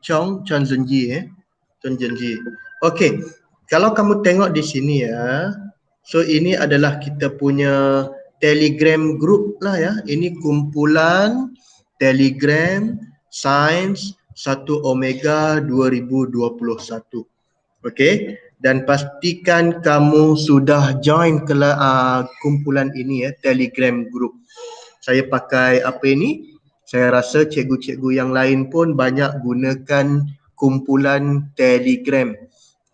Chong Zhenji Chong Zhenji. Okey, kalau kamu tengok di sini ya. So ini adalah kita punya Telegram group lah ya. Ini kumpulan Telegram Sains 1 Omega 2021. Okey, dan pastikan kamu sudah join ke kumpulan ini ya, Telegram group. Saya pakai apa ini? Saya rasa cikgu-cikgu yang lain pun banyak gunakan kumpulan Telegram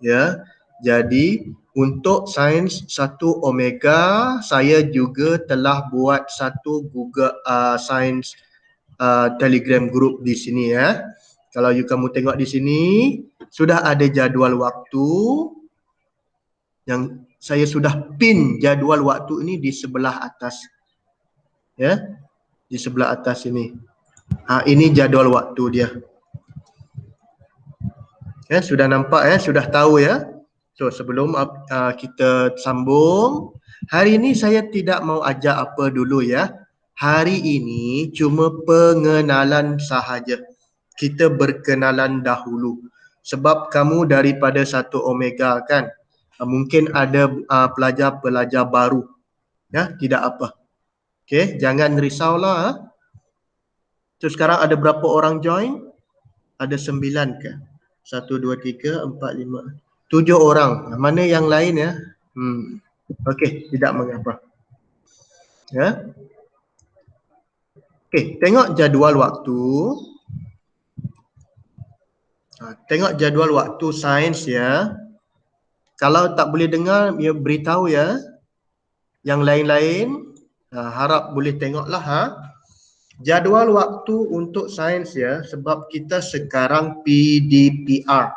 ya. Jadi untuk Sains 1 Omega, saya juga telah buat satu Google Sains Telegram group di sini ya. Kalau kamu tengok di sini, sudah ada jadual waktu yang saya sudah pin jadual waktu ini di sebelah atas. Ya, di sebelah atas ini. Ini jadual waktu dia. Ya, sudah nampak ya, sudah tahu ya. So sebelum kita sambung, hari ini saya tidak mau ajak apa dulu ya. Hari ini cuma pengenalan sahaja. Kita berkenalan dahulu. Sebab kamu daripada 1 Omega kan. Mungkin ada pelajar-pelajar baru. Ya, tidak apa. Okey, jangan risaulah. So sekarang ada berapa orang join? Ada 9 ke? 1, 2, 3, 4, 5, 7 orang. Mana yang lain ya? Okey, tidak mengapa. Ya. Okey, tengok jadual waktu. Tengok jadual waktu sains ya. Kalau tak boleh dengar, ya beritahu ya. Yang lain-lain, harap boleh tengoklah Jadual waktu untuk sains ya, sebab kita sekarang PDPR.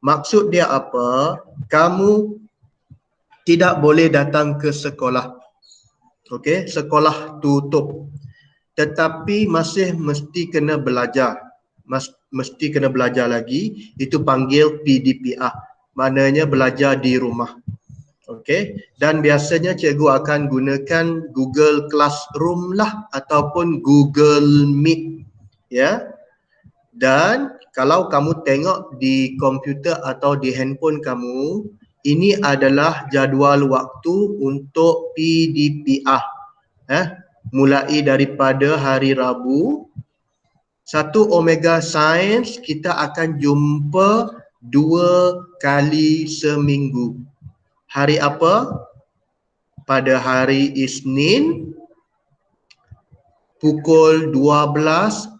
Maksud dia apa? Kamu tidak boleh datang ke sekolah. Okey, sekolah tutup. Tetapi masih mesti kena belajar. Mesti kena belajar lagi. Itu panggil PDPR. Maknanya belajar di rumah. Okey, dan biasanya cikgu akan gunakan Google Classroom lah ataupun Google Meet ya. Dan kalau kamu tengok di komputer atau di handphone kamu, ini adalah jadual waktu untuk PDPR mulai daripada hari Rabu 1 Omega Science kita akan jumpa 2 kali seminggu. Hari apa? Pada hari Isnin pukul 12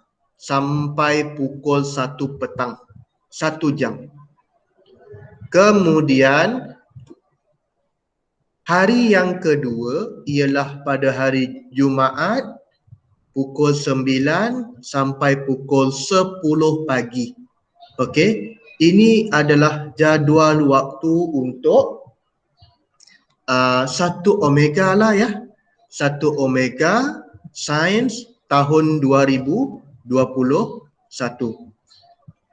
sampai pukul 1 petang. 1 jam. Kemudian hari yang kedua ialah pada hari Jumaat pukul 9 sampai pukul 10 pagi. Okey, ini adalah jadual waktu untuk 1 Omega lah ya. 1 Omega Sains tahun 2021.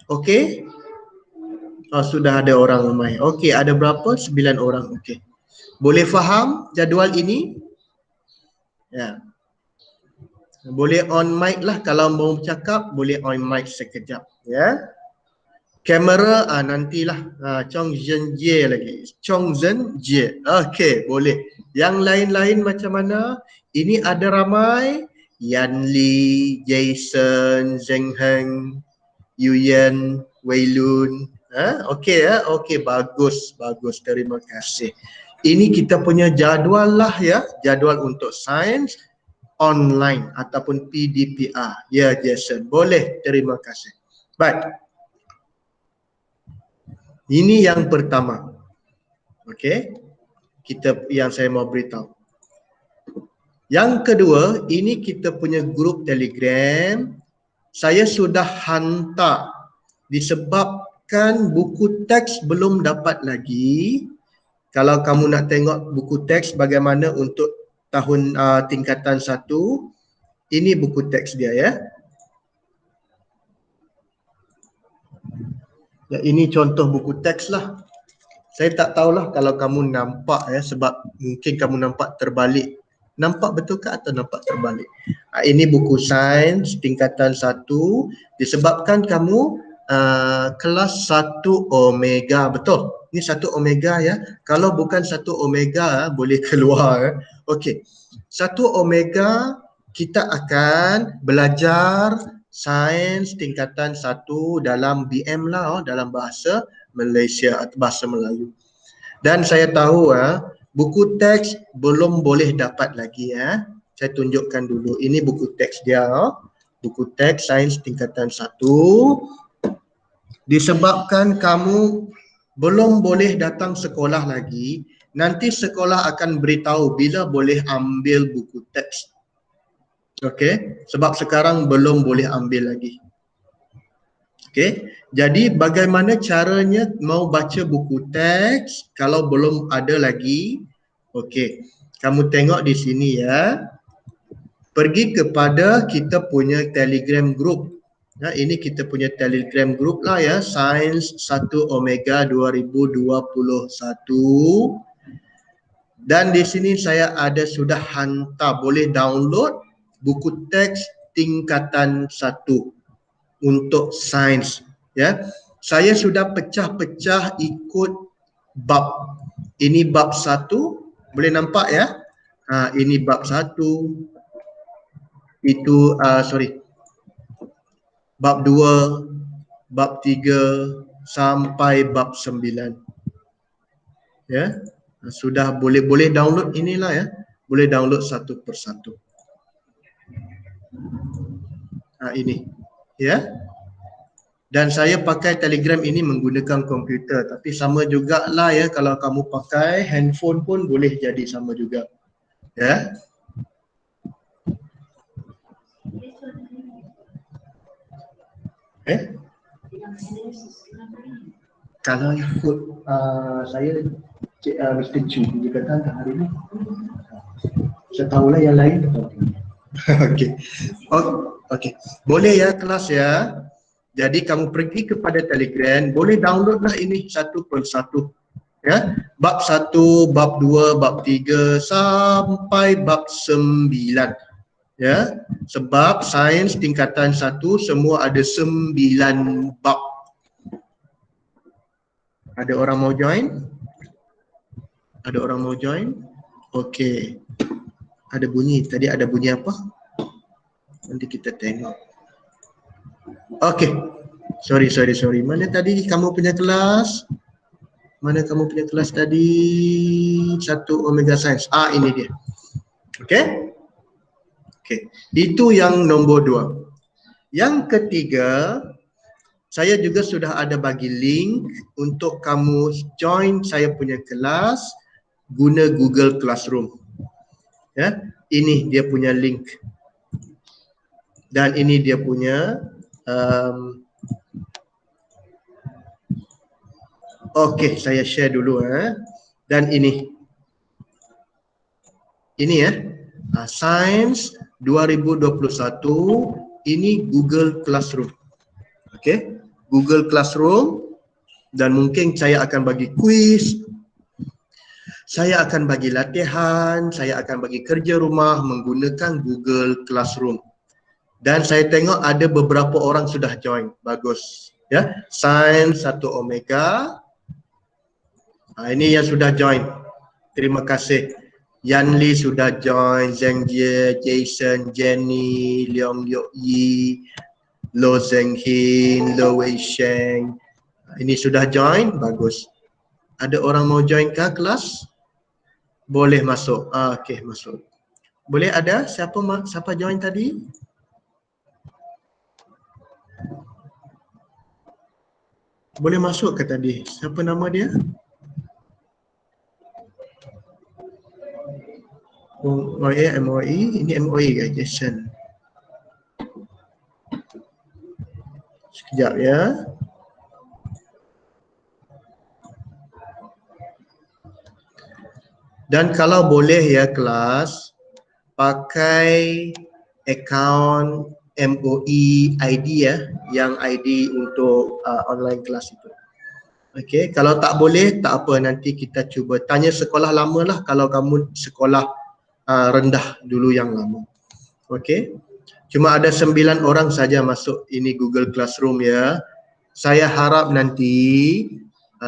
Okey. Sudah ada orang ramai. Okey, ada berapa? 9 orang. Okey. Boleh faham jadual ini? Ya. Boleh on mic lah kalau mau bercakap, boleh on mic sekejap ya. Kamera nantilah. Chong Zhenji lagi. Chong Zhenji. Okey, boleh. Yang lain-lain macam mana? Ini ada ramai. Yan Li, Jason, Zheng Heng, Yuyen, Wei Lun. Okey ya. Okey, bagus. Bagus. Terima kasih. Ini kita punya jadual lah ya. Jadual untuk sains online ataupun PDPR. Ya, Jason. Boleh. Terima kasih. Baik. Ini yang pertama. Okey. Yang saya mau beritahu. Yang kedua, ini kita punya grup Telegram. Saya sudah hantar disebabkan buku teks belum dapat lagi. Kalau kamu nak tengok buku teks bagaimana untuk tahun tingkatan 1, ini buku teks dia ya. Ya, ini contoh buku teks lah. Saya tak tahulah kalau kamu nampak ya, sebab mungkin kamu nampak terbalik. Nampak betul ke atau nampak terbalik? Ini buku sains tingkatan 1. Disebabkan kamu kelas 1 Omega, betul? Ini 1 Omega ya. Kalau bukan 1 Omega boleh keluar. Okey. 1 Omega kita akan belajar sains tingkatan 1 dalam BM lah, dalam bahasa Malaysia atau bahasa Melayu. Dan saya tahu buku teks belum boleh dapat lagi ya. Saya tunjukkan dulu. Ini buku teks dia. Buku teks sains tingkatan 1. Disebabkan kamu belum boleh datang sekolah lagi, nanti sekolah akan beritahu bila boleh ambil buku teks. Okey, sebab sekarang belum boleh ambil lagi. Okey, jadi bagaimana caranya mau baca buku teks kalau belum ada lagi? Okey, kamu tengok di sini ya. Pergi kepada kita punya Telegram group. Nah, ini kita punya Telegram group lah ya, Sains 1 Omega 2021. Dan di sini saya ada sudah hantar, boleh download buku teks tingkatan 1 untuk sains ya. Saya sudah pecah-pecah ikut bab. Ini bab 1, boleh nampak ya? Ini bab 1. Itu bab 2, bab 3 sampai bab 9. Ya. Sudah boleh download inilah ya. Boleh download satu persatu. Ini. Ya. Dan saya pakai Telegram ini menggunakan komputer, tapi sama jugalah ya, kalau kamu pakai handphone pun boleh jadi sama juga. Ya. Kalau ikut saya Mr. Chu dia kata hari ini saya tahulah yang lain. Okey. Okey. Boleh ya kelas ya. Jadi kamu pergi kepada Telegram, boleh downloadlah ini satu persatu. Ya. Bab 1, bab 2, bab 3 sampai bab 9. Ya, sebab sains tingkatan 1 semua ada 9 bab. Ada orang mau join? Ada orang mau join? Okey. Ada bunyi. Tadi ada bunyi apa? Nanti kita tengok. Okey. Sorry. Mana tadi kamu punya kelas? Mana kamu punya kelas tadi? 1 Omega Science. Ini dia. Okey? Okey. Itu yang nombor 2. Yang ketiga, saya juga sudah ada bagi link untuk kamu join saya punya kelas guna Google Classroom. Ya, ini dia punya link. Dan ini dia punya okey, saya share dulu Dan ini ya. Sains 2021 ini Google Classroom. Okey, Google Classroom, dan mungkin saya akan bagi kuis, saya akan bagi latihan, saya akan bagi kerja rumah menggunakan Google Classroom. Dan saya tengok ada beberapa orang sudah join. Bagus. Ya, Sains 1 Omega. Ini yang sudah join. Terima kasih. Yan Li sudah join, Zheng Jie, Jason, Jenny, Leong Yok Yi, Lo Zheng Hin, Lo Wei Sheng. Ini sudah join, bagus. Ada orang mau join ke kelas? Boleh masuk. Okey, masuk. Boleh ada siapa join tadi? Boleh masuk ke tadi? Siapa nama dia? MOE, ini MOE ke Jason? Sekejap ya. Dan kalau boleh ya kelas, pakai akaun MOE ID ya, yang ID untuk online kelas itu. Okey, kalau tak boleh tak apa, nanti kita cuba tanya sekolah lama lah, kalau kamu sekolah rendah dulu yang lama. Okey. Cuma ada 9 orang saja masuk ini Google Classroom ya. Saya harap nanti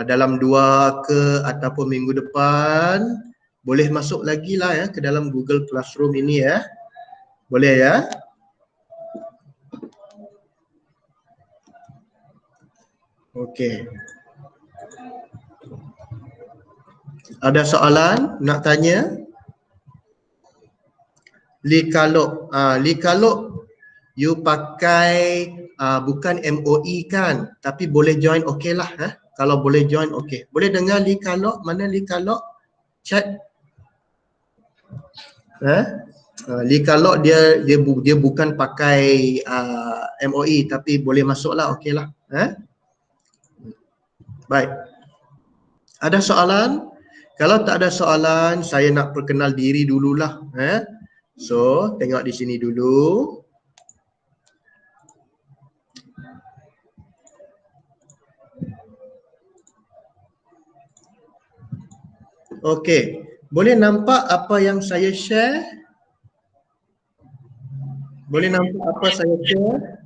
dalam 2 ke ataupun minggu depan boleh masuk lagi lah ya ke dalam Google Classroom ini ya. Boleh ya? Okey. Ada soalan nak tanya? Likalok. Likalok you pakai bukan MOE kan, tapi boleh join okey lah. Kalau boleh join okey. Boleh dengar Likalok? Mana Likalok? Chat. Likalok dia bukan pakai MOE tapi boleh masuk lah, okey lah. Baik. Ada soalan? Kalau tak ada soalan, saya nak perkenal diri dululah. So, tengok di sini dulu. Okey, boleh nampak apa yang saya share? Boleh nampak apa saya share?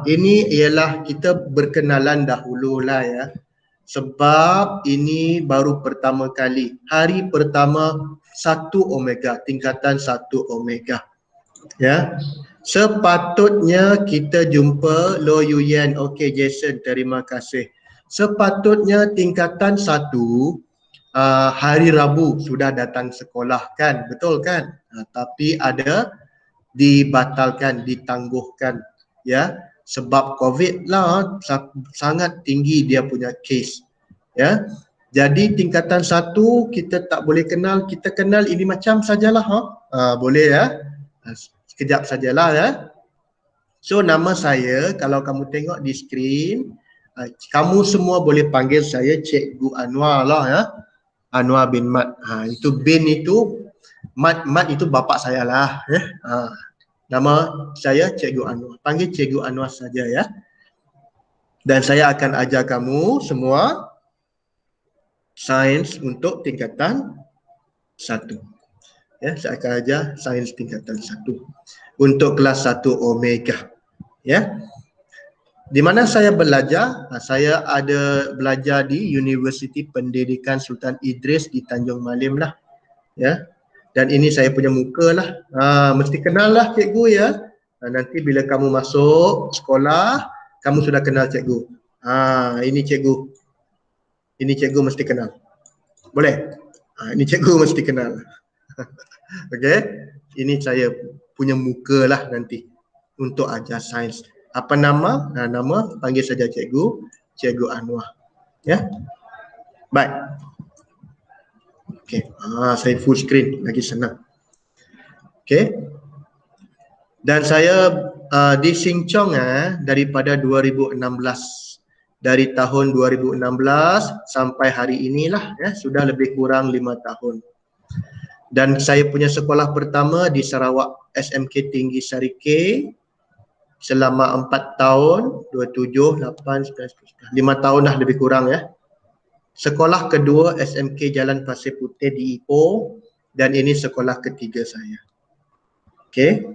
Ini ialah kita berkenalan dahululah ya. Sebab ini baru pertama kali. Hari pertama 1 Omega, tingkatan 1 Omega. Ya. Sepatutnya kita jumpa Lo Yuyen. Okey Jason, terima kasih. Sepatutnya tingkatan 1 hari Rabu sudah datang sekolah kan, betul kan? Tapi ada dibatalkan, ditangguhkan ya, sebab COVID lah sangat tinggi dia punya case ya. Jadi tingkatan 1 kita tak boleh kenal, kita kenal ini macam sajalah boleh ya. Sekejap sajalah ya. So nama saya kalau kamu tengok di skrin, kamu semua boleh panggil saya Cikgu Anwar lah ya. Anwar bin Mat. Itu bin itu Mat itu bapa saya lah ya. Nama saya Cikgu Anwar. Panggil Cikgu Anwar saja ya. Dan saya akan ajar kamu semua sains untuk tingkatan 1. Ya, saya akan ajar sains tingkatan 1 untuk kelas 1 Omega. Ya. Di mana saya belajar? Saya ada belajar di Universiti Pendidikan Sultan Idris di Tanjung Malim lah. Ya. Dan ini saya punya muka lah. Mesti kenal lah cikgu ya. Nanti bila kamu masuk sekolah, kamu sudah kenal cikgu. Ini cikgu. Ini cikgu mesti kenal. Boleh? Ini cikgu mesti kenal. Okey. Ini saya punya muka lah nanti untuk ajar sains. Apa nama? Nama panggil saja cikgu, Cikgu Anwar. Ya. Baik. Okey. Saya full screen lagi senang. Okey. Dan saya di Sing Chong daripada 2016. Dari tahun 2016 sampai hari inilah ya, sudah lebih kurang 5 tahun. Dan saya punya sekolah pertama di Sarawak SMK Tinggi Sari K selama 4 tahun, 27, 8, 9, 5 tahun dah lebih kurang ya. Sekolah kedua SMK Jalan Pasir Putih di Ipoh, dan ini sekolah ketiga saya. Okey.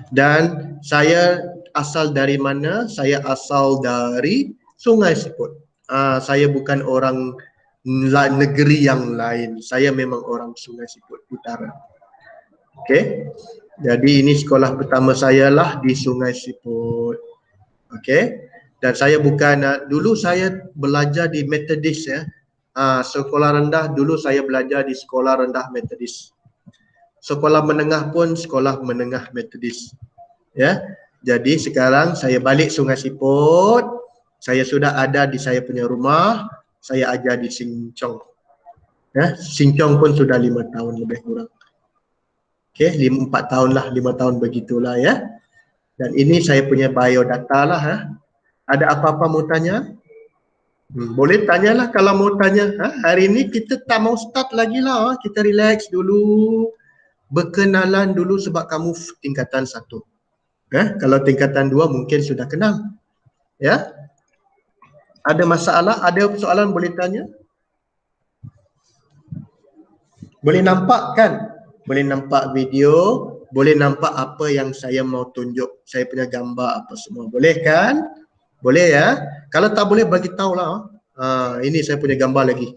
Dan saya asal dari mana? Saya asal dari Sungai Siput. Saya bukan orang negeri yang lain. Saya memang orang Sungai Siput Utara. Okey. Jadi ini sekolah pertama saya lah di Sungai Siput. Okey. Dan saya bukan dulu saya belajar di Methodist ya. Sekolah rendah dulu saya belajar di sekolah rendah Methodist. Sekolah menengah pun sekolah menengah Methodist. Ya. Jadi sekarang saya balik Sungai Siput. Saya sudah ada di saya punya rumah. Saya ajar di Sing Chong. Ya, Sing Chong pun sudah 5 tahun lebih kurang. Okey, 4 tahun lah, 5 tahun begitulah ya. Dan ini saya punya biodata lah ya. Ada apa-apa mau tanya? Boleh tanyalah kalau mau tanya. Hari ini kita tak mau start lagi lah. Kita relax dulu. Berkenalan dulu sebab kamu tingkatan 1. Kalau tingkatan 2 mungkin sudah kenal. Ya. Ada masalah? Ada soalan boleh tanya? Boleh nampak kan? Boleh nampak video. boleh nampak apa yang saya mau tunjuk, saya punya gambar apa semua. Boleh kan? Boleh ya? Kalau tak boleh bagi tahulah. Ini saya punya gambar lagi.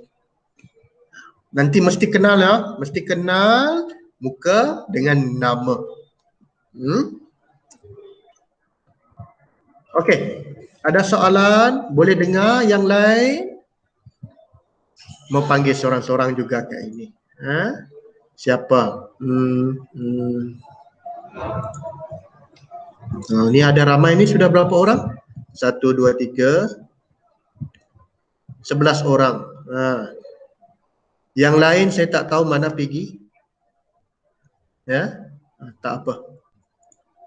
Nanti mesti kenal ya, mesti kenal muka dengan nama. Okey. Ada soalan? Boleh dengar yang lain? Mau panggil seorang-seorang juga kat ini. Siapa? Ni ada ramai ni, sudah berapa orang? 1, 2, 3, 11 orang. Yang lain saya tak tahu mana pergi. Ya, tak apa.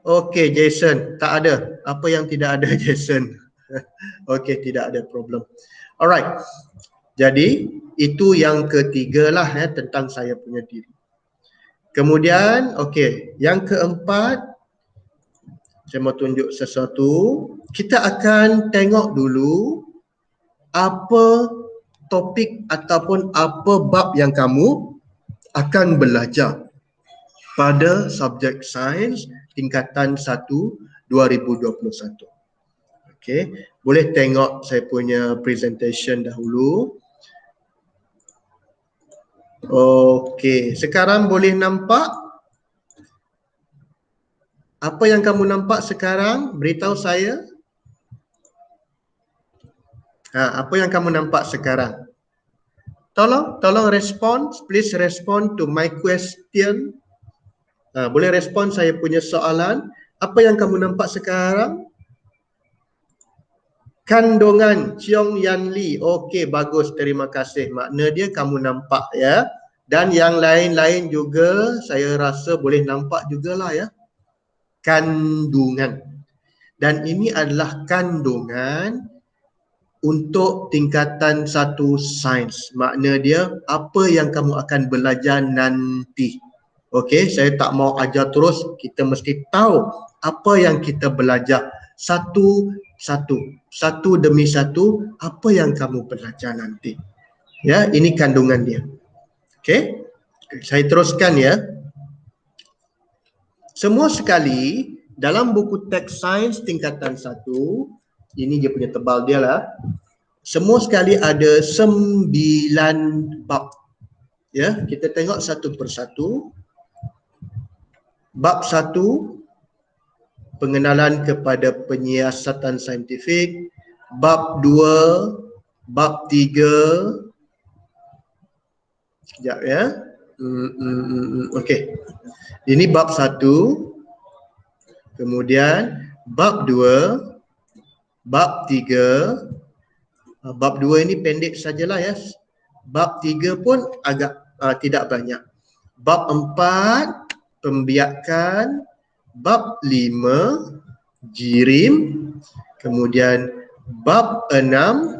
Okey, Jason, tak ada. Apa yang tidak ada, Jason? Okey, tidak ada problem. Alright. Jadi itu yang ketiga lah ya, tentang saya punya diri. Kemudian, okey, yang keempat, saya mau tunjuk sesuatu. Kita akan tengok dulu apa topik ataupun apa bab yang kamu akan belajar pada subjek sains tingkatan 1 2021. Okey, boleh tengok saya punya presentation dahulu. Okey, sekarang boleh nampak apa yang kamu nampak sekarang? Beritahu saya. Apa yang kamu nampak sekarang? Tolong respon, please respond to my question. Boleh respon saya punya soalan. Apa yang kamu nampak sekarang? Kandungan Cheong Yan Lee. Okey, bagus, terima kasih. Makna dia kamu nampak ya. Dan yang lain-lain juga saya rasa boleh nampak jugalah ya. Kandungan. Dan ini adalah kandungan untuk tingkatan 1 sains. Makna dia apa yang kamu akan belajar nanti. Okey, saya tak mau ajar terus, kita mesti tahu apa yang kita belajar satu demi satu, apa yang kamu belajar nanti. Ya, ini kandungan dia. Okey, saya teruskan ya. Semua sekali dalam buku teks sains tingkatan 1, ini dia punya tebal dia lah. Semua sekali ada 9 bab. Ya, kita tengok satu persatu. Bab 1, pengenalan kepada penyiasatan saintifik. Bab 2, bab 3. Sekejap ya. Okey. Ini bab 1. Kemudian bab 2, bab 3. Bab 2 ini pendek sajalah ya. Bab 3 pun agak tidak banyak. Bab 4, pembiakan. Bab 5, jirim. Kemudian bab 6,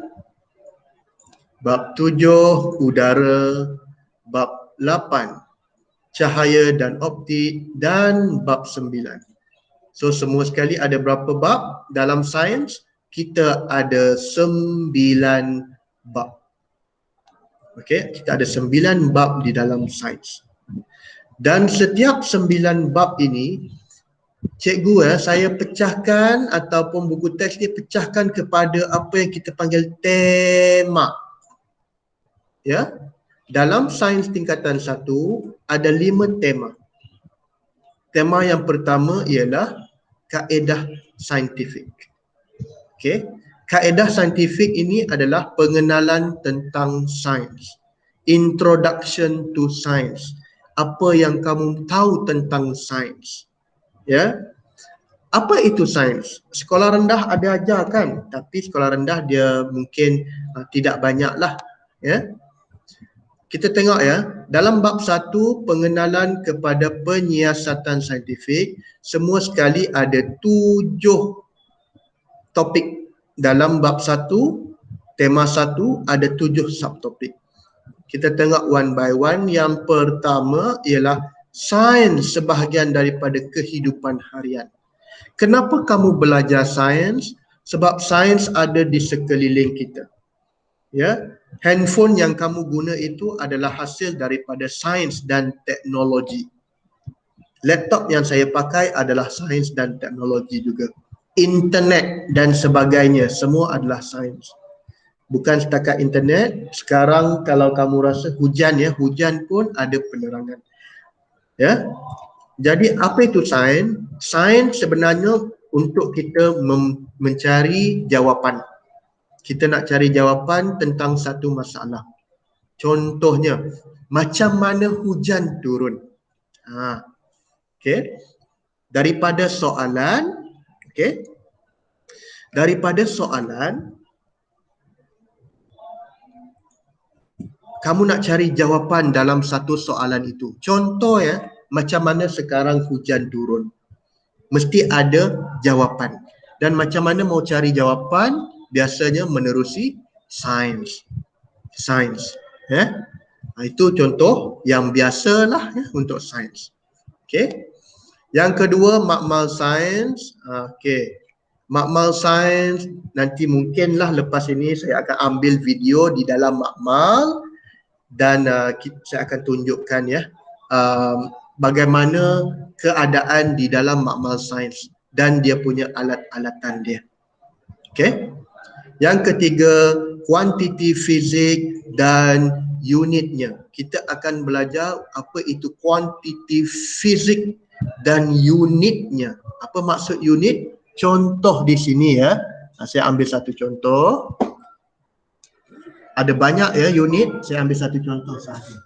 bab 7, udara. Bab 8, cahaya dan optik. Dan bab 9. So semua sekali ada berapa bab dalam sains? Kita ada 9 bab. Okey, kita ada 9 bab di dalam sains. Dan setiap 9 bab ini, cikgu saya pecahkan ataupun buku teks ni pecahkan kepada apa yang kita panggil tema. Ya. Dalam sains tingkatan 1 ada 5 tema. Tema yang pertama ialah kaedah saintifik. Okey, kaedah saintifik ini adalah pengenalan tentang sains. Introduction to science. Apa yang kamu tahu tentang sains. Ya. Apa itu sains? Sekolah rendah ada ajar kan, tapi sekolah rendah dia mungkin tidak banyaklah, ya. Kita tengok ya, dalam bab 1 pengenalan kepada penyiasatan saintifik, semua sekali ada 7 topik. Dalam bab 1, tema 1 ada 7 subtopik. Kita tengok one by one. Yang pertama ialah sains sebahagian daripada kehidupan harian. Kenapa kamu belajar sains? Sebab sains ada di sekeliling kita. Ya, handphone yang kamu guna itu adalah hasil daripada sains dan teknologi. Laptop yang saya pakai adalah sains dan teknologi juga. Internet dan sebagainya, semua adalah sains. Bukan setakat internet, sekarang kalau kamu rasa hujan ya, hujan pun ada penerangan. Ya. Jadi apa itu sains? Sains sebenarnya untuk kita mencari jawapan. Kita nak cari jawapan tentang satu masalah. Contohnya, macam mana hujan turun? Okey. Daripada soalan, okey. Daripada soalan, kamu nak cari jawapan dalam satu soalan itu. Contoh ya, macam mana sekarang hujan turun? Mesti ada jawapan. Dan macam mana mau cari jawapan? Biasanya menerusi sains. Sains. Ya? Itu contoh yang biasalah ya, untuk sains. Okey. Yang kedua, makmal sains. Okey. Makmal sains, nanti mungkinlah lepas ini saya akan ambil video di dalam makmal dan saya akan tunjukkan ya bagaimana keadaan di dalam makmal sains dan dia punya alat-alatan dia. Okey. Yang ketiga, kuantiti fizik dan unitnya. Kita akan belajar apa itu kuantiti fizik dan unitnya. Apa maksud unit? Contoh di sini ya. Saya ambil satu contoh. Ada banyak ya unit, saya ambil satu contoh sahaja.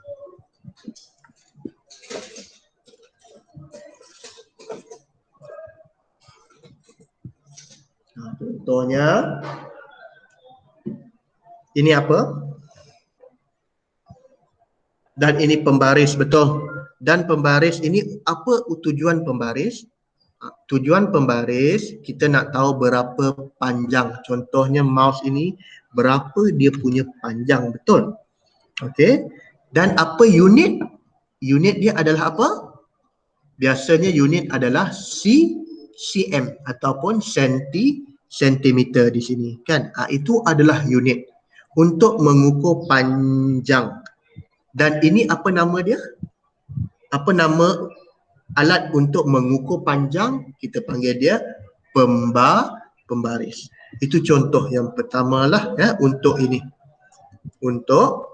Contohnya ini apa? Dan ini pembaris, betul. Dan pembaris ini apa tujuan pembaris? Tujuan pembaris kita nak tahu berapa panjang. Contohnya mouse ini berapa dia punya panjang, betul? Okey. Dan apa unit? Unit dia adalah apa? Biasanya unit adalah cm ataupun sentimeter di sini kan. Itu adalah unit untuk mengukur panjang. Dan ini apa nama dia? Apa nama alat untuk mengukur panjang? Kita panggil dia pembaris. Itu contoh yang pertama lah ya untuk ini. Untuk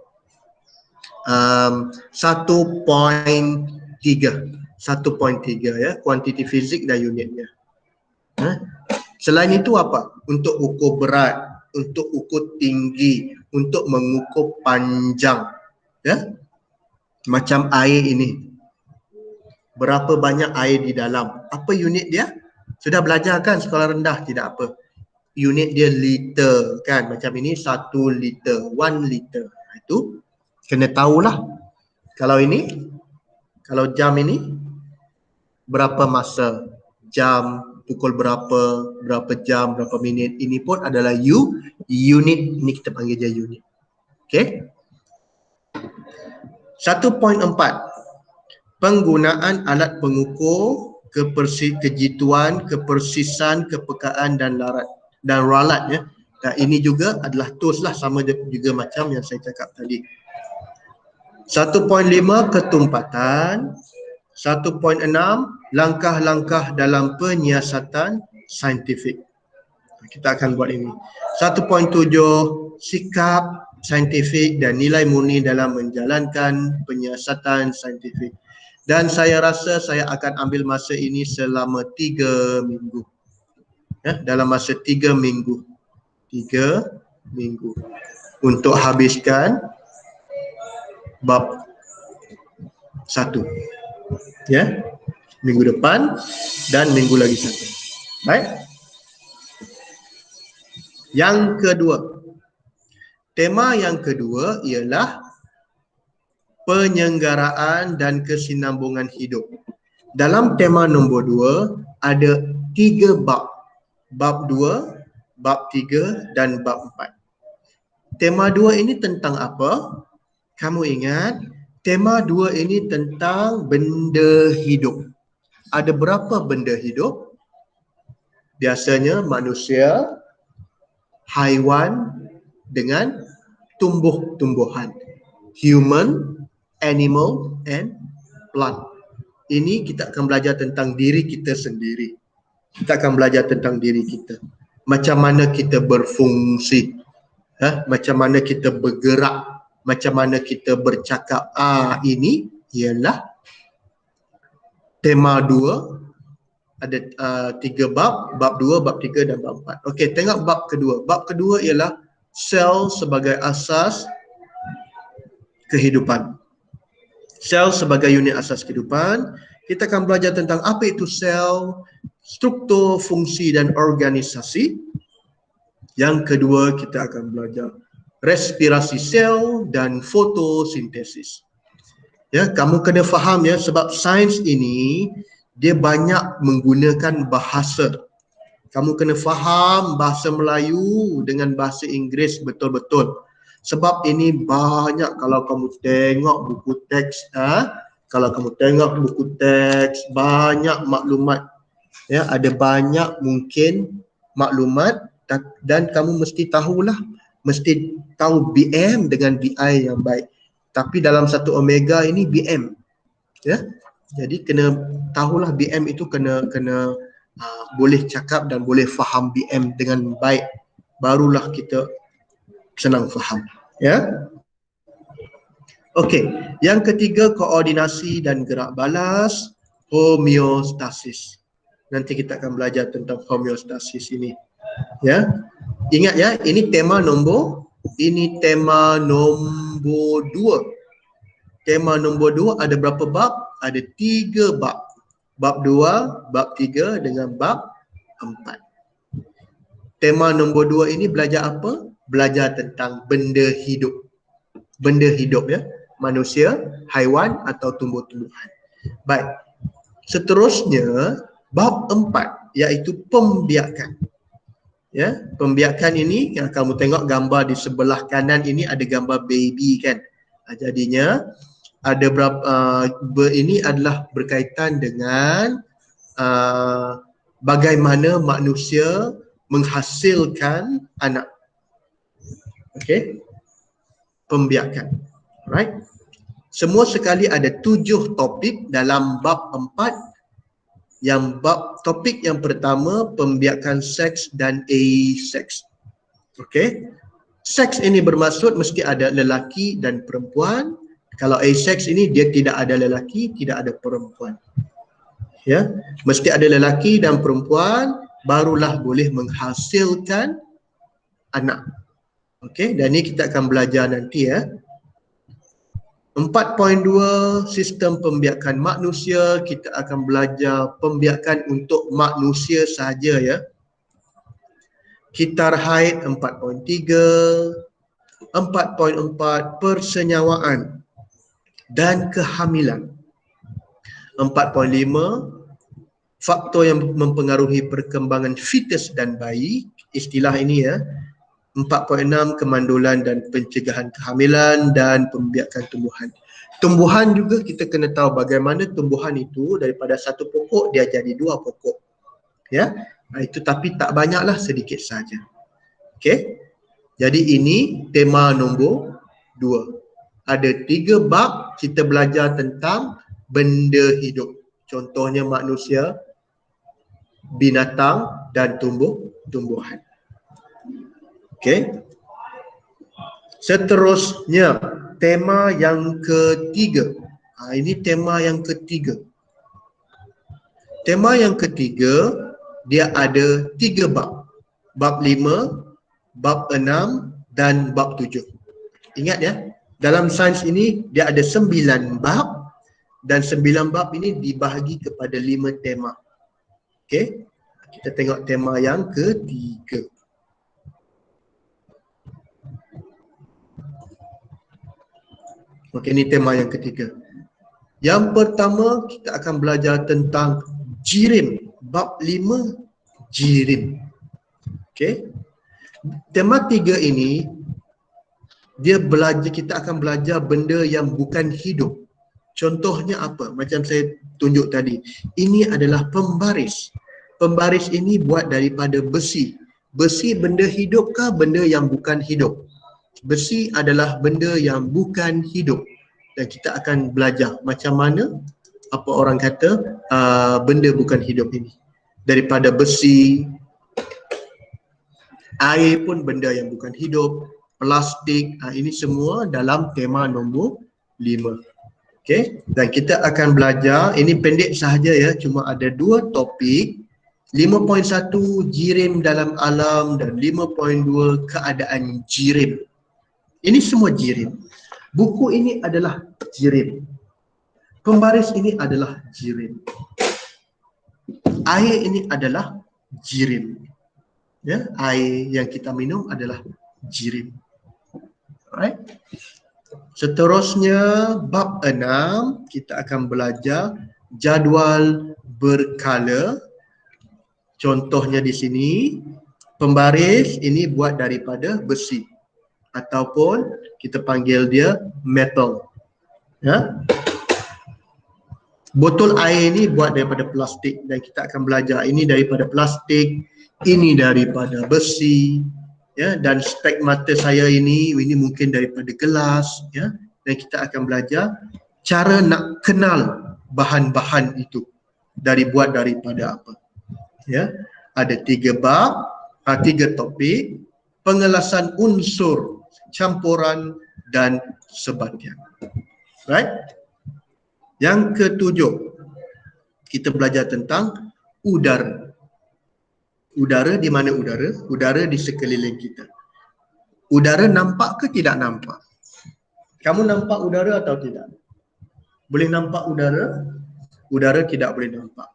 1.3 ya, kuantiti fizik dan unitnya. Selain itu apa? Untuk ukur berat, untuk ukur tinggi, untuk mengukur panjang. Ya? Macam air ini. Berapa banyak air di dalam? Apa unit dia? Sudah belajar kan sekolah rendah? Tidak apa. Unit dia liter kan. Macam ini 1 liter, 1 liter. Itu kena tahulah. Kalau ini, kalau jam ini berapa masa? Jam, pukul berapa jam, berapa minit. Ini pun adalah unit. Ini kita panggil dia unit. Okey. 1.4. Penggunaan alat pengukur kejituan, kepersisan, kepekaan dan ralat ya. Dan ini juga adalah tools lah, sama juga macam yang saya cakap tadi. 1.5 ketumpatan. 1.6 langkah-langkah dalam penyiasatan saintifik. Kita akan buat ini. 1.7 sikap saintifik dan nilai murni dalam menjalankan penyiasatan saintifik. Dan saya rasa saya akan ambil masa ini selama 3 minggu. Ya, dalam masa 3 minggu. 3 minggu. Untuk habiskan bab 1. Ya. Minggu depan dan minggu lagi 1. Baik. Yang kedua. Tema yang kedua ialah penyelenggaraan dan kesinambungan hidup. Dalam tema nombor 2 ada 3 bab. Bab 2, bab 3 dan bab 4. Tema 2 ini tentang apa? Kamu ingat, tema 2 ini tentang benda hidup. Ada berapa benda hidup? Biasanya manusia, haiwan dengan tumbuh-tumbuhan. Human, animal and plant. ini kita akan belajar tentang diri kita sendiri. Kita akan belajar tentang diri kita. Macam mana kita berfungsi, macam mana kita bergerak, macam mana kita bercakap. Ini ialah tema 2. Ada 3 bab, bab 2, bab 3 dan bab 4. Okey, tengok bab kedua. Bab kedua ialah sel sebagai asas kehidupan. Sel sebagai unit asas kehidupan. Kita akan belajar tentang apa itu sel, struktur, fungsi dan organisasi. Yang kedua, kita akan belajar respirasi sel dan fotosintesis. Ya, kamu kena faham ya, sebab sains ini dia banyak menggunakan bahasa. Kamu kena faham bahasa Melayu dengan bahasa Inggeris betul-betul. Sebab ini banyak, kalau kamu tengok buku teks, banyak maklumat. Ya, ada banyak mungkin maklumat dan kamu mesti tahulah, mesti tahu BM dengan BI yang baik. Tapi dalam satu omega ini BM. Ya. Jadi kena tahulah BM itu kena boleh cakap dan boleh faham BM dengan baik, barulah kita senang faham, ya. Okey, yang ketiga koordinasi dan gerak balas, homeostasis. Nanti kita akan belajar tentang homeostasis ini, ya. Ingat ya, ini tema nombor 2. Tema nombor 2 ada berapa bab? Ada 3 bab. Bab 2, bab 3 dengan bab 4. Tema nombor 2 ini belajar apa? Belajar tentang benda hidup. Benda hidup ya. Manusia, haiwan atau tumbuh-tumbuhan. Baik. Seterusnya bab 4 iaitu pembiakan. Ya, pembiakan ini yang kamu tengok gambar di sebelah kanan ini ada gambar baby kan. Jadinya ada berapa ini adalah berkaitan dengan bagaimana manusia menghasilkan anak. Okey. Pembiakan. Right? Semua sekali ada 7 topik dalam bab 4. Yang bab topik yang pertama pembiakan seks dan aseks. Okey. Seks ini bermaksud mesti ada lelaki dan perempuan. Kalau aseks ini dia tidak ada lelaki, tidak ada perempuan. Ya, mesti ada lelaki dan perempuan barulah boleh menghasilkan anak. Okey, dan ini kita akan belajar nanti ya. 4.2 sistem pembiakan manusia, kita akan belajar pembiakan untuk manusia sahaja ya. Kitar haid 4.3, 4.4 persenyawaan dan kehamilan. 4.5 faktor yang mempengaruhi perkembangan fetus dan bayi, istilah ini ya. 4.6 kemandulan dan pencegahan kehamilan dan pembiakan tumbuhan. Tumbuhan juga kita kena tahu bagaimana tumbuhan itu daripada satu pokok dia jadi 2 pokok. Ya. Itu tapi tak banyaklah, sedikit saja. Okey. Jadi ini tema nombor 2. Ada 3 bab kita belajar tentang benda hidup. Contohnya manusia, binatang dan tumbuhan. Okey. Seterusnya tema yang ketiga. Ini tema yang ketiga. Tema yang ketiga dia ada 3 bab. Bab 5, bab 6 dan bab 7. Ingat ya, dalam sains ini dia ada 9 bab dan 9 bab ini dibahagi kepada 5 tema. Okey. Kita tengok tema yang ketiga. Okey, ini tema yang ketiga. Yang pertama kita akan belajar tentang jirim. Bab 5 jirim. Okey. Tema 3 ini dia belajar, kita akan belajar benda yang bukan hidup. Contohnya apa? Macam saya tunjuk tadi. Ini adalah pembaris. Pembaris ini buat daripada besi. Besi benda hidup ke benda yang bukan hidup? Besi adalah benda yang bukan hidup. Dan kita akan belajar macam mana apa orang kata, benda bukan hidup ini. Daripada besi, air pun benda yang bukan hidup, plastik, ini semua dalam tema nombor 5. Okey, dan kita akan belajar, ini pendek sahaja ya, cuma ada 2 topik. 5.1 jirim dalam alam dan 5.2 keadaan jirim. Ini semua jirim. Buku ini adalah jirim. Pembaris ini adalah jirim. Air ini adalah jirim. Ya, air yang kita minum adalah jirim. Alright. Seterusnya bab 6 kita akan belajar jadual berkala. Contohnya di sini, pembaris ini buat daripada besi ataupun kita panggil dia metal. Ya. Botol air ini buat daripada plastik dan kita akan belajar ini daripada plastik, ini daripada besi, ya, dan spek mata saya ini mungkin daripada gelas, ya, dan kita akan belajar cara nak kenal bahan-bahan itu buat daripada apa. Ya, ada 3 bab, 3 topik, pengelasan unsur, campuran dan sebagian. Right? Yang ke-7, kita belajar tentang udara. Udara di mana udara? Udara di sekeliling kita. Udara nampak ke tidak nampak? Kamu nampak udara atau tidak? Boleh nampak udara? Udara tidak boleh nampak.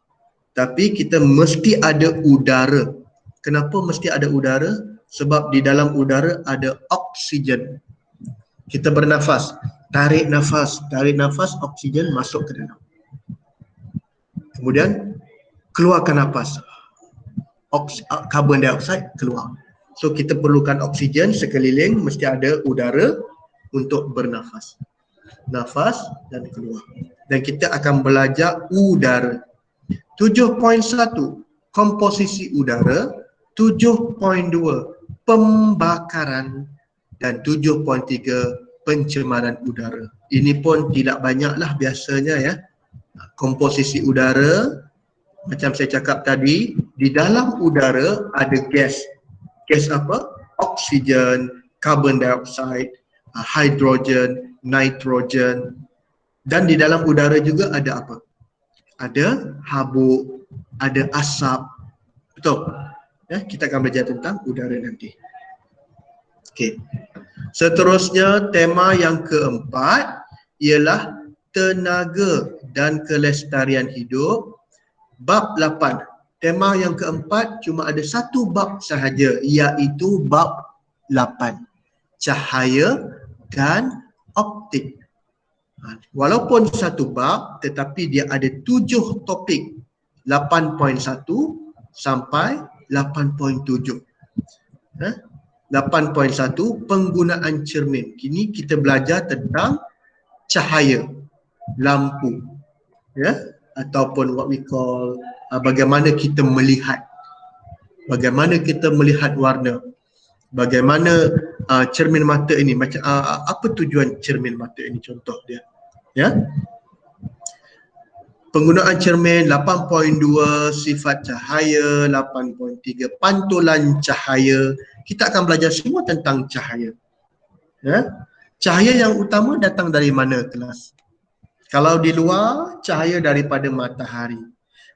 Tapi kita mesti ada udara. Kenapa mesti ada udara? Sebab di dalam udara ada oksigen. Kita bernafas, tarik nafas, oksigen masuk ke dalam. Kemudian keluarkan nafas, karbon dioksida keluar. So kita perlukan oksigen sekeliling, mesti ada udara untuk bernafas. Nafas dan keluar. Dan kita akan belajar udara. 7.1 komposisi udara, 7.2 pembakaran dan 7.3 pencemaran udara. Ini pun tidak banyaklah biasanya ya. Komposisi udara, macam saya cakap tadi, di dalam udara ada gas. Gas apa? Oksigen, carbon dioxide, hidrogen, nitrogen. Dan di dalam udara juga ada apa? Ada habuk, ada asap. Betul? Ya, kita akan belajar tentang udara nanti. Okey. Seterusnya tema yang keempat ialah tenaga dan kelestarian hidup. Bab 8. Tema yang keempat cuma ada 1 bab sahaja, iaitu bab 8. Cahaya dan optik. Walaupun 1 bab tetapi dia ada 7 topik, 8.1 sampai 8.7. 8.1 penggunaan cermin. Kini kita belajar tentang cahaya, lampu, ya, ataupun what we call bagaimana kita melihat. Bagaimana kita melihat warna. Bagaimana cermin mata ini, macam apa tujuan cermin mata ini, contoh dia. Ya. Penggunaan cermin, 8.2 sifat cahaya, 8.3 pantulan cahaya. Kita akan belajar semua tentang cahaya. Ya. Cahaya yang utama datang dari mana, kelas? Kalau di luar, cahaya daripada matahari.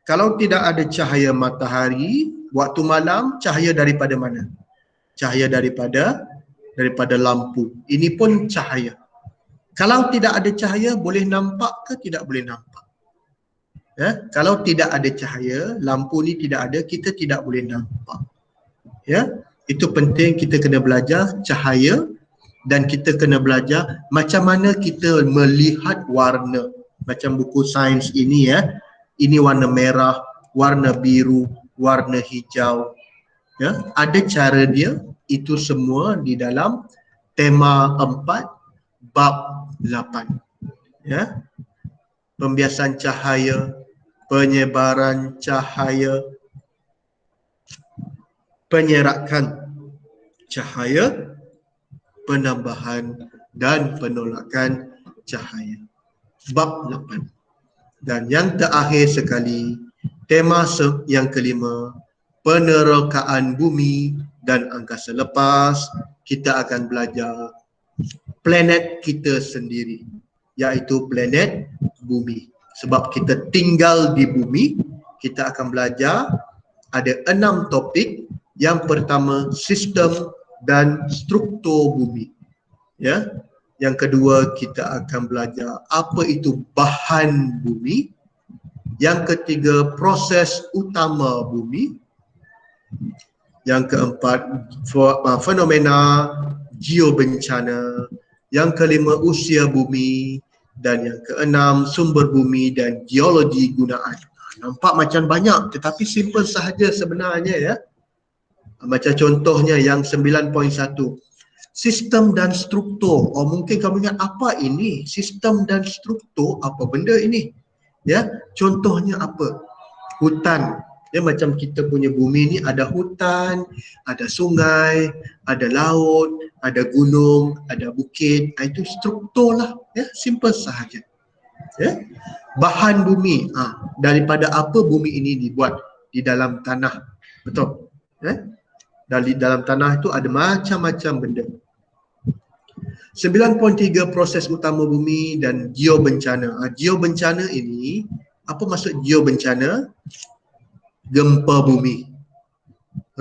Kalau tidak ada cahaya matahari, waktu malam, cahaya daripada mana? Cahaya daripada lampu. Ini pun cahaya. Kalau tidak ada cahaya, boleh nampak ke tidak boleh nampak? Ya, kalau tidak ada cahaya, lampu ni tidak ada, kita tidak boleh nampak. Ya, itu penting, kita kena belajar cahaya dan kita kena belajar macam mana kita melihat warna. Macam buku sains ini ya, ini warna merah, warna biru, warna hijau. Ya, ada cara dia, itu semua di dalam tema 4 bab 8. Ya. Pembiasan cahaya, penyebaran cahaya, penyerakan cahaya, penambahan dan penolakan cahaya. Bab 8. Dan yang terakhir sekali, tema yang kelima, penerokaan bumi dan angkasa lepas. Kita akan belajar planet kita sendiri, iaitu planet bumi. Sebab kita tinggal di bumi, kita akan belajar ada 6 topik. Yang pertama, sistem dan struktur bumi. Ya. Yang kedua, kita akan belajar apa itu bahan bumi. Yang ketiga, proses utama bumi. Yang keempat, fenomena geobencana. Yang kelima, usia bumi. Dan yang keenam, sumber bumi dan geologi gunaan. Nampak macam banyak tetapi simple sahaja sebenarnya ya. Macam contohnya yang 9.1, sistem dan struktur. Oh, mungkin kamu ingat apa ini? Sistem dan struktur, apa benda ini? Ya, contohnya apa? Hutan. Ya, macam kita punya bumi ni ada hutan, ada sungai, ada laut, ada gunung, ada bukit. Itu struktur lah. Ya, simple sahaja. Ya. Bahan bumi, daripada apa bumi ini dibuat? Di dalam tanah. Betul? Ya? Dalam tanah itu ada macam-macam benda. 9.3, proses utama bumi dan geobencana. Geobencana ini, apa maksud geobencana? Gempa bumi,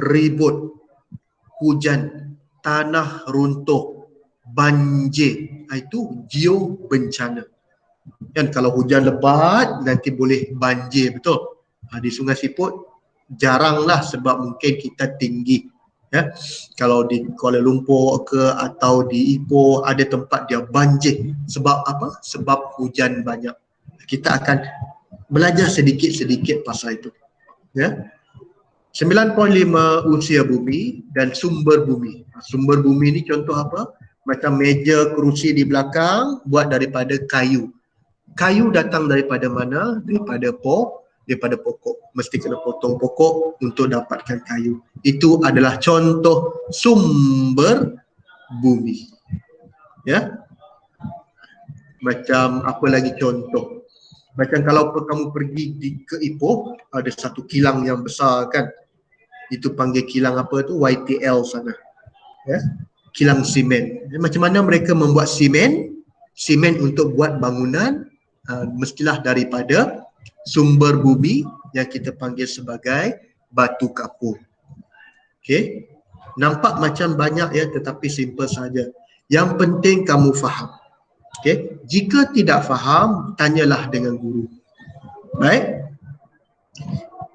ribut, hujan, tanah runtuh, banjir. Itu geobencana. Kan kalau hujan lebat nanti boleh banjir, betul? Di Sungai Siput jaranglah sebab mungkin kita tinggi. Ya. Kalau di Kuala Lumpur ke atau di Ipoh ada tempat dia banjir. Sebab apa? Sebab hujan banyak. Kita akan belajar sedikit-sedikit pasal itu. Ya. 9.5, usia bumi dan sumber bumi. Sumber bumi ni contoh apa? Macam meja, kerusi di belakang buat daripada kayu. Kayu datang daripada mana? Daripada pokok. Mesti kena potong pokok untuk dapatkan kayu. Itu adalah contoh sumber bumi. Ya. Macam apa lagi contoh? Macam kalau kamu pergi ke Ipoh, ada satu kilang yang besar kan. Itu panggil kilang apa tu? YTL sana. Ya. Kilang simen. Macam mana mereka membuat simen? Simen untuk buat bangunan mestilah daripada sumber bumi yang kita panggil sebagai batu kapur. Okey. Nampak macam banyak ya tetapi simple saja. Yang penting kamu faham. Okey. Jika tidak faham, tanyalah dengan guru. Baik.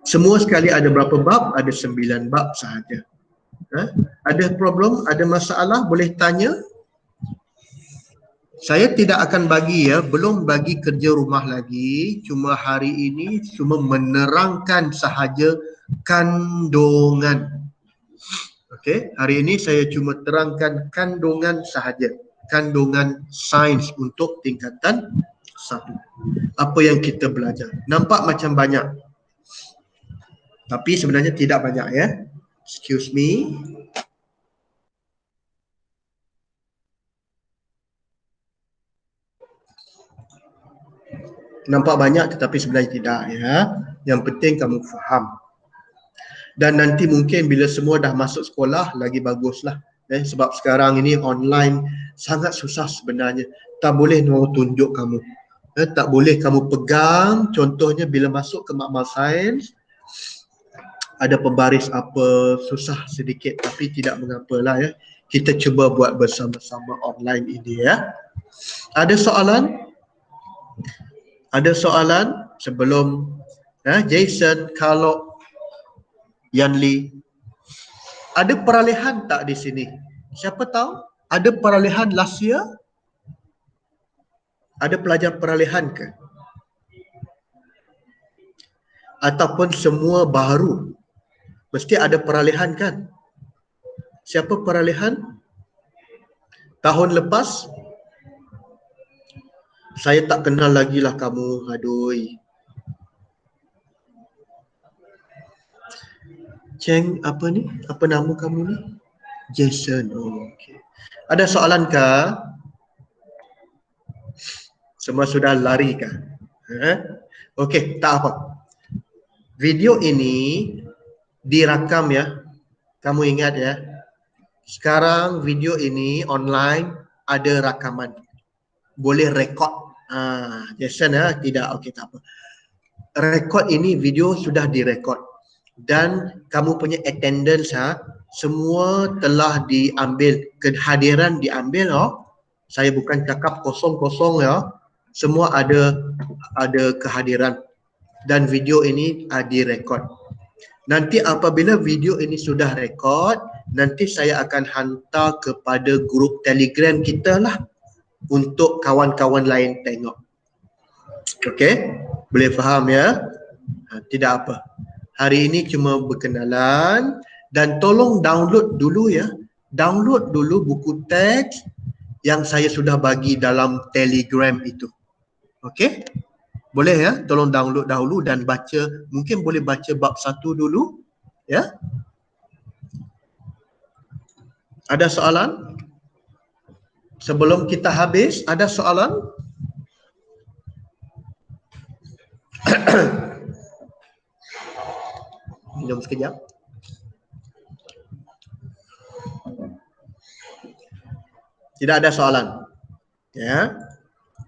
Semua sekali ada berapa bab? Ada 9 bab sahaja. Ada problem, ada masalah, boleh tanya. Saya tidak akan bagi belum bagi kerja rumah lagi. Cuma hari ini cuma menerangkan sahaja kandungan. Okey, hari ini saya cuma terangkan kandungan sahaja. Kandungan sains untuk tingkatan 1. Apa yang kita belajar. Nampak macam banyak. Tapi sebenarnya tidak banyak ya. Excuse me. Nampak banyak tetapi sebenarnya tidak ya. Yang penting kamu faham. Dan nanti mungkin bila semua dah masuk sekolah lagi baguslah. Sebab sekarang ini online sangat susah sebenarnya. Tak boleh mau tunjuk kamu. Tak boleh kamu pegang. Contohnya bila masuk ke makmal sains ada pembaris apa susah sedikit tapi tidak mengapalah ya. Kita cuba buat bersama-sama online ini ya. Ada soalan? Ada soalan sebelum Jason, kalau Yanli, ada peralihan tak di sini? Siapa tahu? Ada peralihan last year? Ada pelajar peralihan ke? Ataupun semua baru? Mesti ada peralihan kan? Siapa peralihan? Tahun lepas? Saya tak kenal lagi lah kamu. Aduh. Cheng, apa ni? Apa nama kamu ni? Jason. Oh, okay. Ada soalan kah? Semua sudah lari kah? Okey, tak apa. Video ini direkam ya. Kamu ingat ya. Sekarang video ini online ada rakaman. Boleh rekod. Jason ya, tidak. Okey, tak apa. Rekod ini video sudah direkod. Dan kamu punya attendance semua telah diambil, kehadiran diambil Saya bukan cakap kosong-kosong ya. Semua ada kehadiran dan video ini direkod. Nanti apabila video ini sudah rekod, nanti saya akan hantar kepada grup Telegram kita lah untuk kawan-kawan lain tengok. Okey? Boleh faham ya? Tidak apa. Hari ini cuma berkenalan dan tolong download dulu ya. Download dulu buku teks yang saya sudah bagi dalam Telegram itu. Okey? Boleh ya? Tolong download dahulu dan baca. Mungkin boleh baca bab 1 dulu. Ya? Ada soalan? Sebelum kita habis, ada soalan? Minum sekejap. Tidak ada soalan. Ya.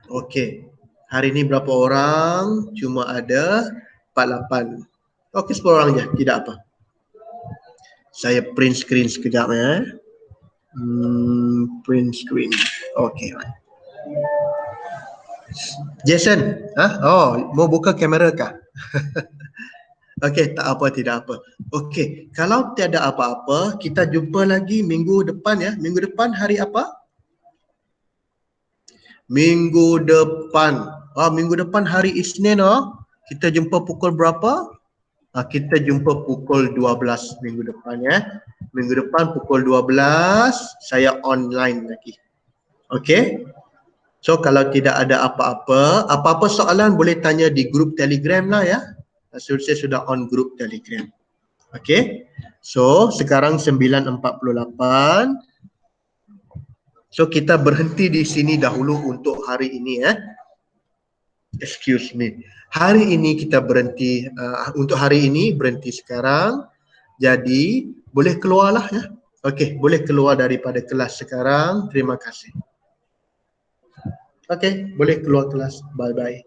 Okey. Hari ini berapa orang? Cuma ada 48. Okey, 10 orang je. Tidak apa. Saya print screen sekejap ya. Print screen. Okey. Jason, mau buka kamera kah? Okey, tak apa, tidak apa. Okey, kalau tiada apa-apa, kita jumpa lagi minggu depan ya. Minggu depan hari apa? Minggu depan. Minggu depan hari Isnin Kita jumpa pukul berapa? Kita jumpa pukul 12 minggu depan ya. Minggu depan pukul 12 saya online lagi. Okey? So kalau tidak ada apa-apa soalan boleh tanya di grup Telegram lah ya. Saya sudah on grup Telegram. Okey. So sekarang 9.48. So kita berhenti di sini dahulu untuk hari ini ya. Excuse me. Hari ini kita berhenti untuk hari ini berhenti sekarang. Jadi boleh keluarlah ya. Okey, boleh keluar daripada kelas sekarang. Terima kasih. Okey, boleh keluar kelas. Bye bye.